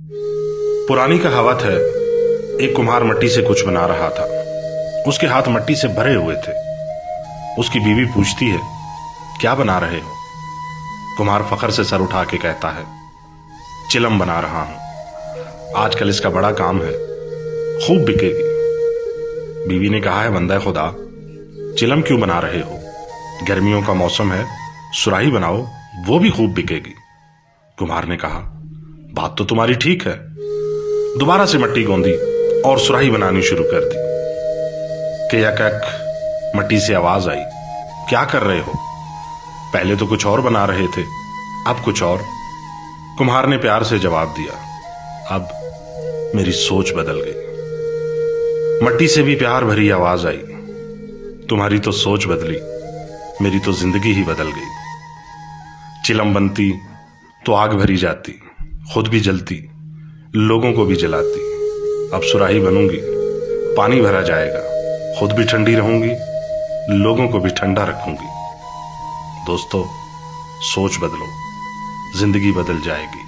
पुरानी कहावत है, एक कुम्हार मिट्टी से कुछ बना रहा था। उसके हाथ मिट्टी से भरे हुए थे। उसकी बीवी पूछती है, क्या बना रहे हो? कुम्हार फखर से सर उठा के कहता है, चिलम बना रहा हूं। आजकल इसका बड़ा काम है, खूब बिकेगी। बीवी ने कहा है, बंदा खुदा, चिलम क्यों बना रहे हो? गर्मियों का मौसम है, सुराही बनाओ, वो भी खूब बिकेगी। कुम्हार ने कहा, बात तो तुम्हारी ठीक है। दोबारा से मिट्टी गोंदी और सुराही बनानी शुरू कर दी कि यक मिट्टी से आवाज आई, क्या कर रहे हो? पहले तो कुछ और बना रहे थे, अब कुछ और। कुम्हार ने प्यार से जवाब दिया, अब मेरी सोच बदल गई। मिट्टी से भी प्यार भरी आवाज आई, तुम्हारी तो सोच बदली, मेरी तो जिंदगी ही बदल गई। चिलम बनती तो आग भरी जाती, खुद भी जलती, लोगों को भी जलाती। अब सुराही बनूंगी, पानी भरा जाएगा, खुद भी ठंडी रहूंगी, लोगों को भी ठंडा रखूंगी। दोस्तों, सोच बदलो, जिंदगी बदल जाएगी।